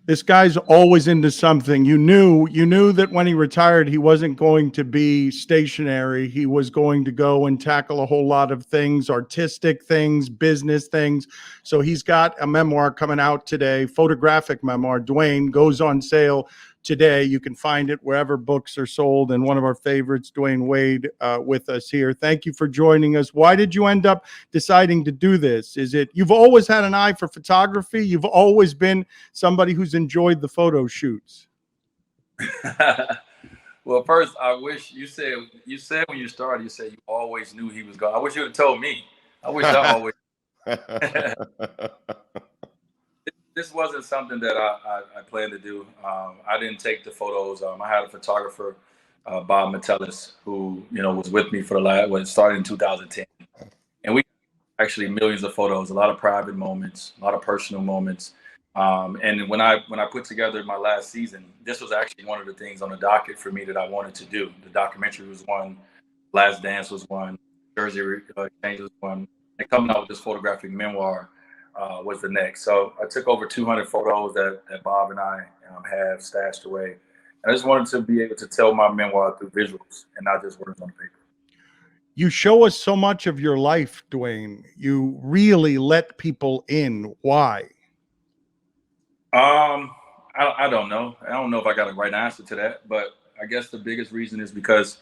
This guy's always into something. You knew that when he retired, he wasn't going to be stationary. He was going to go and tackle a whole lot of things, artistic things, business things. So he's got a memoir coming out today, photographic memoir. Dwyane goes on sale today. You can find it wherever books are sold. And one of our favorites, Dwyane Wade, with us here. Thank you for joining us. Why did you end up deciding to do this? Is it you've always had an eye for photography? You've always been somebody who's enjoyed the photo shoots? Well, first, I wish you said when you started, you said you always knew he was gone. I wish you would have told me. I wish I always. This wasn't something that I planned to do. I didn't take the photos. I had a photographer, Bob Metellus, who was with me for the last. Well, it started in 2010, and we actually millions of photos, a lot of private moments, a lot of personal moments. And when I put together my last season, this was actually one of the things on the docket for me that I wanted to do. The documentary was one, Last Dance was one, Jersey Exchange was one, and coming out with this photographic memoir was the next. So I took over 200 photos that Bob and I have stashed away. And I just wanted to be able to tell my memoir through visuals and not just words on paper. You show us so much of your life, Dwyane. You really let people in. Why? I don't know. I don't know if I got a right answer to that, but I guess the biggest reason is because,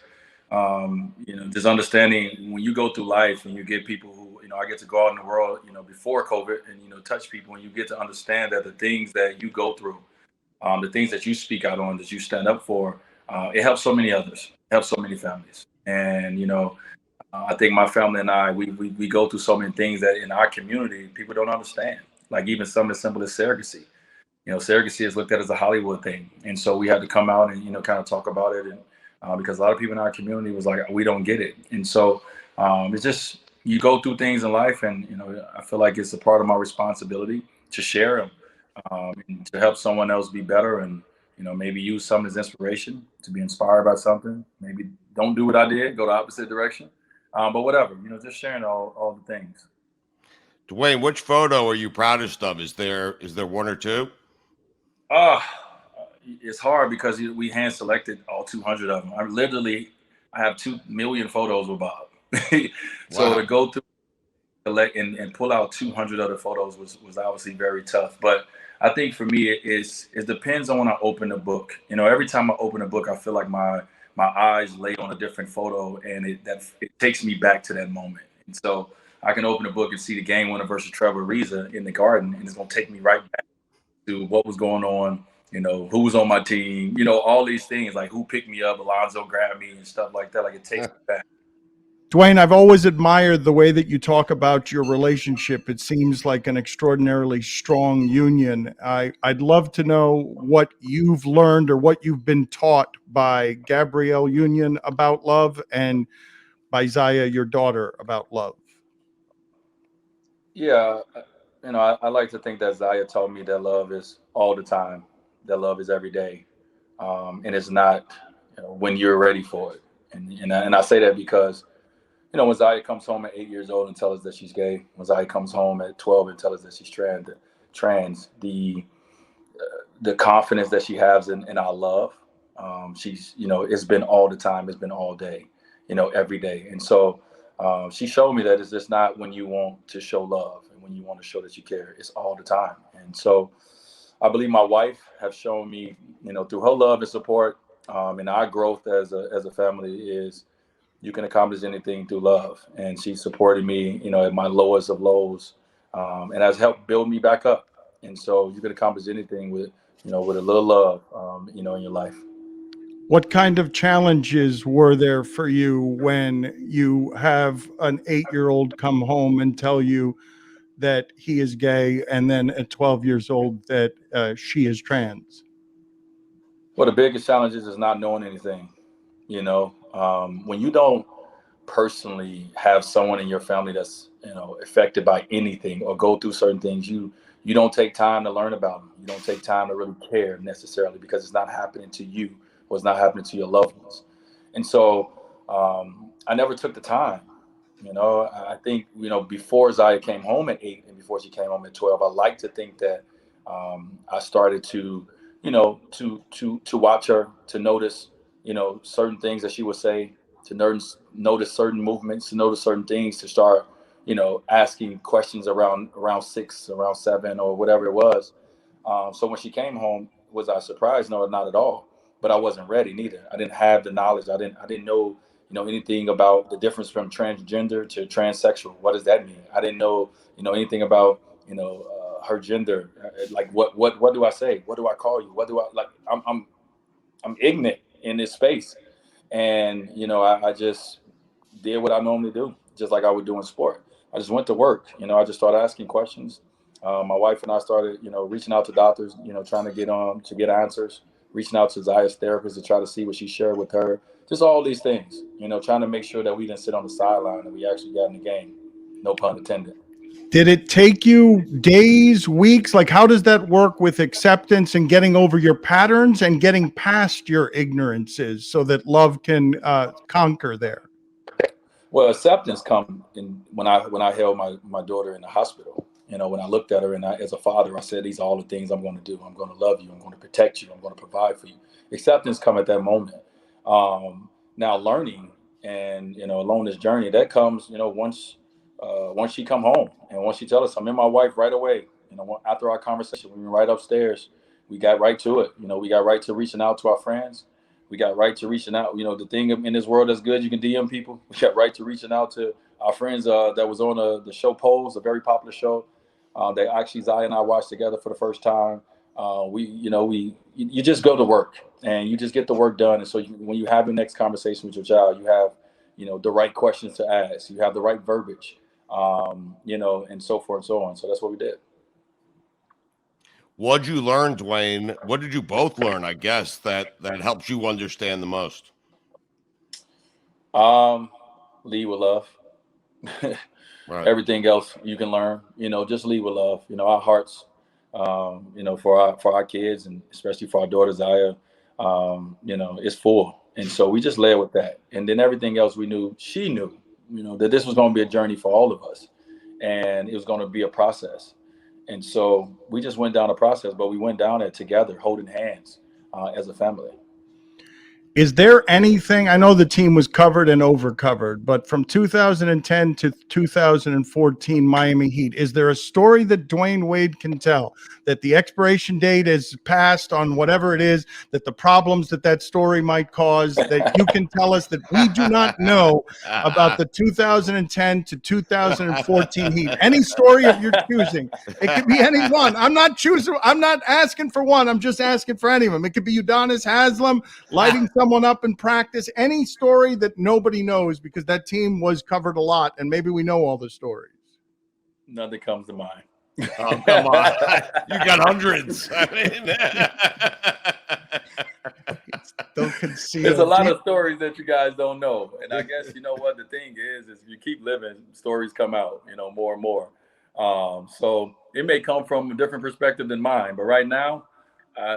just understanding when you go through life and you get people who, I get to go out in the world, before COVID and, touch people, and you get to understand that the things that you go through, the things that you speak out on, that you stand up for, it helps so many others, it helps so many families. And, I think my family and I, we go through so many things that in our community, people don't understand. Like even something as simple as surrogacy. Surrogacy is looked at as a Hollywood thing, and so we had to come out and kind of talk about it, and because a lot of people in our community was like, we don't get it, and so it's just you go through things in life, and I feel like it's a part of my responsibility to share them, and to help someone else be better, and maybe use some as inspiration to be inspired by something. Maybe don't do what I did, go the opposite direction, but whatever, just sharing all the things. Dwyane, which photo are you proudest of? Is there one or two? Uh, it's hard because we hand selected all 200 of them. I have 2 million photos with Bob. So Wow. to go through select and pull out 200 other photos was obviously very tough. But I think for me, it depends on when I open a book. Every time I open a book, I feel like my eyes lay on a different photo, and it takes me back to that moment. And so I can open a book and see the game winner versus Trevor Ariza in the Garden, and it's gonna take me right back to what was going on, who was on my team, all these things, like who picked me up, Alonzo grabbed me and stuff like that. Like it takes me back. Dwyane, I've always admired the way that you talk about your relationship. It seems like an extraordinarily strong union. I'd love to know what you've learned or what you've been taught by Gabrielle Union about love and by Zaya, your daughter, about love. Yeah, I like to think that Zaya told me that love is all the time, that love is every day, and it's not when you're ready for it. And I say that because when Zaya comes home at 8 years old and tells us that she's gay, when Zaya comes home at 12 and tells us that she's trans, the confidence that she has in our love, she's it's been all the time, it's been all day, every day. And so she showed me that it's just not when you want to show love and when you want to show that you care, it's all the time. And so I believe my wife have shown me, through her love and support, and our growth as a family, is you can accomplish anything through love. And she supported me, at my lowest of lows, and has helped build me back up. And so you can accomplish anything with a little love, in your life. What kind of challenges were there for you when you have an 8-year-old come home and tell you that he is gay, and then at 12 years old that she is trans? Well, the biggest challenge is not knowing anything. When you don't personally have someone in your family that's affected by anything or go through certain things, you don't take time to learn about them. You don't take time to really care necessarily because it's not happening to you or it's not happening to your loved ones. And so I never took the time. I think before Zaya came home at 8 and before she came home at 12, I like to think that I started to, to watch her, to notice, certain things that she would say, to notice certain movements, to notice certain things, to start, asking questions around 6, around 7, or whatever it was. So when she came home, was I surprised? No, not at all. But I wasn't ready neither. I didn't have the knowledge. I didn't know, anything about the difference from transgender to transsexual. What does that mean? I didn't know, anything about, her gender. Like what do I say? What do I call you? What do I like? I'm ignorant in this space, and I just did what I normally do, just like I would do in sport. I just went to work. I just started asking questions. My wife and I started, reaching out to doctors, trying to get answers, reaching out to Zaya's therapist to try to see what she shared with her. Just all these things, trying to make sure that we didn't sit on the sideline and we actually got in the game. No pun intended. Did it take you days, weeks? Like, how does that work with acceptance and getting over your patterns and getting past your ignorances so that love can conquer there? Well, acceptance come in when I held my daughter in the hospital. When I looked at her, and as a father, I said, these are all the things I'm going to do. I'm going to love you. I'm going to protect you. I'm going to provide for you. Acceptance come at that moment. Now learning and along this journey, that comes once she come home, and once she tell us, I'm in my wife right away. After our conversation, we went right upstairs. We got right to it. We got right to reaching out to our friends. We got right to reaching out. The thing in this world that's good, you can DM people. We got right to reaching out to our friends that was on the show Pose, a very popular show. That actually Zaya and I watched together for the first time. You just go to work and you just get the work done. And so when you have the next conversation with your child, you have, the right questions to ask. You have the right verbiage, and so forth and so on. So that's what we did. What'd you learn, Dwyane? What did you both learn, I guess, that helps you understand the most? Lead with love. Right. Everything else you can learn, just lead with love. Our hearts, for our kids, and especially for our daughter Zaya, is full. And so we just led with that. And then everything else she knew, that this was going to be a journey for all of us, and it was going to be a process. And so we just went down a process, but we went down it together, holding hands as a family. Is there anything, I know the team was covered and over covered, but from 2010 to 2014 Miami Heat, is there a story that Dwyane Wade can tell that the expiration date is passed on whatever it is, that the problems that story might cause, that you can tell us that we do not know about the 2010 to 2014 Heat? Any story of your choosing. It could be any one. I'm not asking for one. I'm just asking for any of them. It could be Udonis Haslem lighting someone up in practice, any story that nobody knows, because that team was covered a lot and maybe we know all the stories. Nothing comes to mind. Oh, come on. You got hundreds. I mean, there's a lot of stories that you guys don't know. And I guess, what the thing is if you keep living, stories come out, more and more. So it may come from a different perspective than mine. But right now,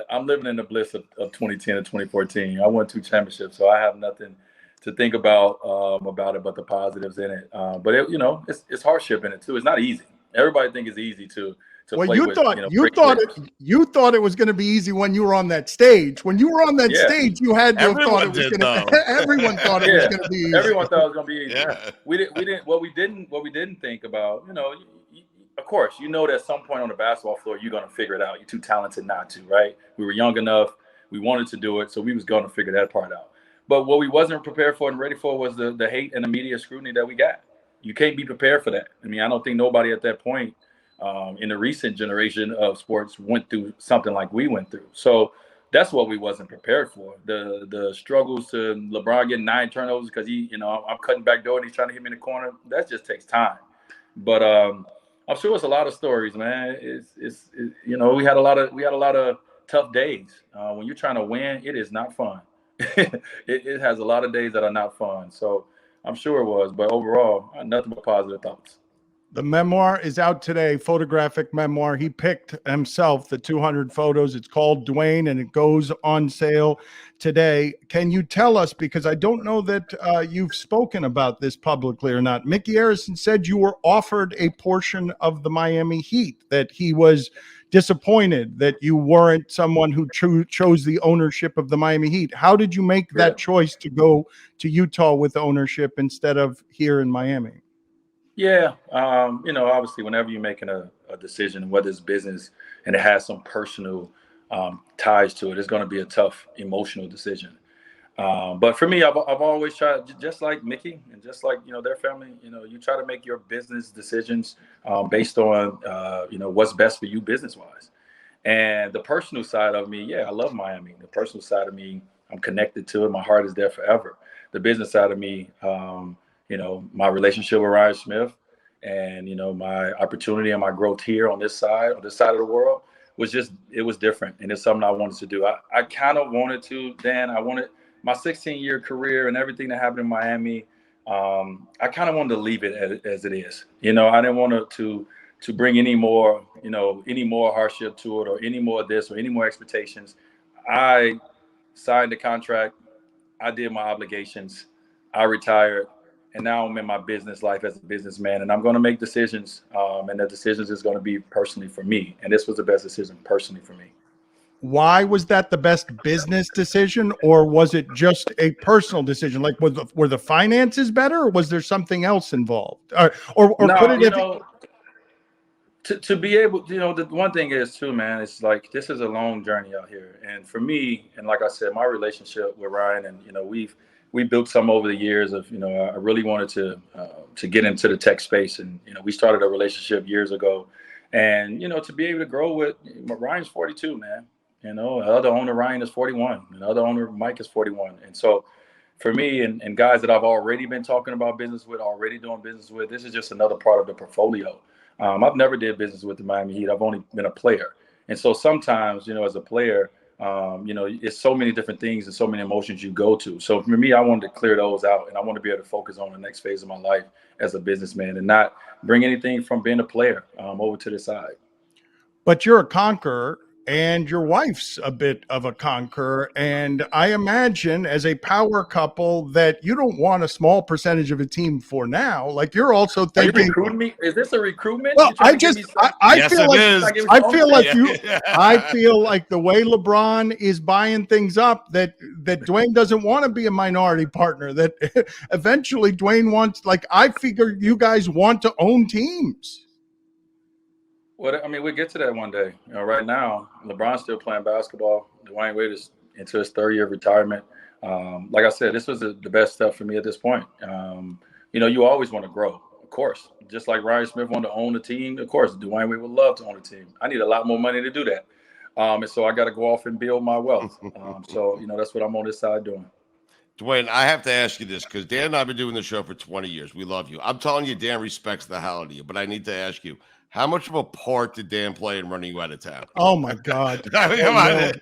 I'm living in the bliss of 2010 and 2014. I won 2 championships, so I have nothing to think about it but the positives in it. But it's hardship in it too. It's not easy. Everybody think it's easy to well, play you with. You thought it was going to be easy when you were on that stage. When you were on that stage, you had to have thought it was going to. Everyone thought it was going to be easy. Everyone thought it was going to be easy. Yeah. We didn't. What we didn't think about. Of course, that at some point on the basketball floor, you're going to figure it out. You're too talented not to, right? We were young enough. We wanted to do it, so we was going to figure that part out. But what we wasn't prepared for and ready for was the hate and the media scrutiny that we got. You can't be prepared for that. I mean, I don't think nobody at that point in the recent generation of sports went through something like we went through. So that's what we wasn't prepared for. The struggles to LeBron getting 9 turnovers because I'm cutting back door and he's trying to hit me in the corner. That just takes time. But I'm sure it's a lot of stories, man. We had a lot of tough days. When you're trying to win, it is not fun. it has a lot of days that are not fun. So I'm sure it was, but overall, nothing but positive thoughts. The memoir is out today, photographic memoir. He picked himself the 200 photos. It's called Dwyane, and it goes on sale today. Can you tell us, because I don't know that you've spoken about this publicly or not, Mickey Arison said you were offered a portion of the Miami Heat, that he was disappointed that you weren't someone who chose the ownership of the Miami Heat. How did you make that choice to go to Utah with ownership instead of here in Miami? Yeah, obviously, whenever you're making a decision, whether it's business and it has some personal ties to it, it's going to be a tough emotional decision. But for me, I've always tried, just like Mickey and just like their family. You try to make your business decisions based on what's best for you business wise. And the personal side of me, I love Miami. The personal side of me, I'm connected to it. My heart is there forever. The business side of me. My relationship with Ryan Smith and, my opportunity and my growth here on this side of the world it was different. And it's something I wanted to do. I kind of wanted to, Dan, I wanted my 16-year career and everything that happened in Miami. I kind of wanted to leave it as it is. I didn't want to bring any more hardship to it or any more of this or any more expectations. I signed the contract. I did my obligations. I retired. And now I'm in my business life as a businessman, and I'm going to make decisions, and the decisions is going to be personally for me. And this was the best decision personally for me. Why was that the best business decision, or was it just a personal decision? Like, were the finances better, or was there something else involved? Or no, put it to be able, the one thing is too, man, it's like this is a long journey out here, and for me, and like I said, my relationship with Ryan, and we built some over the years of, I really wanted to get into the tech space. And, we started a relationship years ago and, to be able to grow with Ryan's 42, man, the other owner, Ryan, is 41 and the other owner, Mike, is 41. And so for me and guys that I've already been talking about business with, already doing business with, this is just another part of the portfolio. I've never did business with the Miami Heat. I've only been a player. And so sometimes, as a player, it's so many different things and so many emotions you go to. So for me, I wanted to clear those out, and I want to be able to focus on the next phase of my life as a businessman and not bring anything from being a player over to the side. But you're a conqueror, and your wife's a bit of a conqueror. And I imagine as a power couple that you don't want a small percentage of a team for now. Like, you're also thinking, are you recruiting me? Is this a recruitment? Well, I yes, feel like it I feel like the way LeBron is buying things up, that Dwyane doesn't want to be a minority partner, that eventually Dwyane wants, like, I figure you guys want to own teams. Well, I mean, we'll get to that one day. Right now, LeBron's still playing basketball. Dwyane Wade is into his third year of retirement. Like I said, this was the best stuff for me at this point. You always want to grow, of course. Just like Ryan Smith wanted to own the team, of course, Dwyane Wade would love to own the team. I need a lot more money to do that. And so I got to go off and build my wealth. So, that's what I'm on this side doing. Dwyane, I have to ask you this because Dan and I have been doing the show for 20 years. We love you. I'm telling you, Dan respects the hell out of you, but I need to ask you, how much of a part did Dan play in running you out of town? Oh my God! Come on, Dwyane.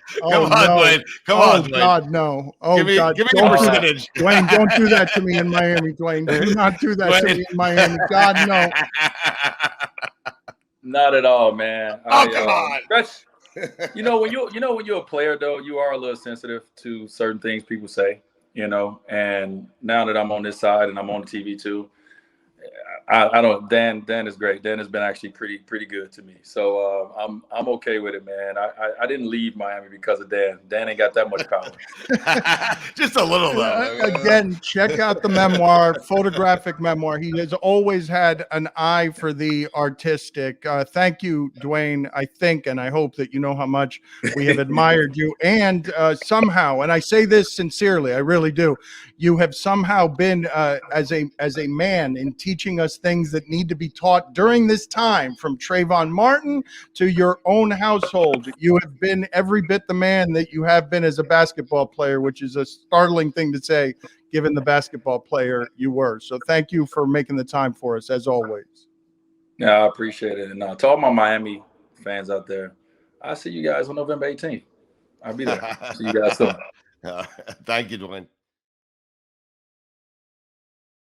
Come on, Dwyane. God, no! Oh God! Give me a percentage. Dwyane, don't do that to me in Miami, Dwyane. Do not do that to me in Miami. God, no! Not at all, man. Oh, come on. When you're a player, though, you are a little sensitive to certain things people say. And now that I'm on this side and I'm on TV too, I don't. Dan is great. Dan has been actually pretty good to me. So I'm okay with it, man. I didn't leave Miami because of Dan. Dan ain't got that much power. Just a little though. Again, check out the memoir, photographic memoir. He has always had an eye for the artistic. Thank you, Dwyane. I think and I hope that you know how much we have admired you. And somehow, and I say this sincerely, I really do, you have somehow been as a man in teaching us things that need to be taught during this time, from Trayvon Martin to your own household. You have been every bit the man that you have been as a basketball player, which is a startling thing to say given the basketball player you were. So thank you for making the time for us, as always. Yeah, I appreciate it. And to all my Miami fans out there, I'll see you guys on November 18th. I'll be there. See you guys soon. Thank you, Dwyane.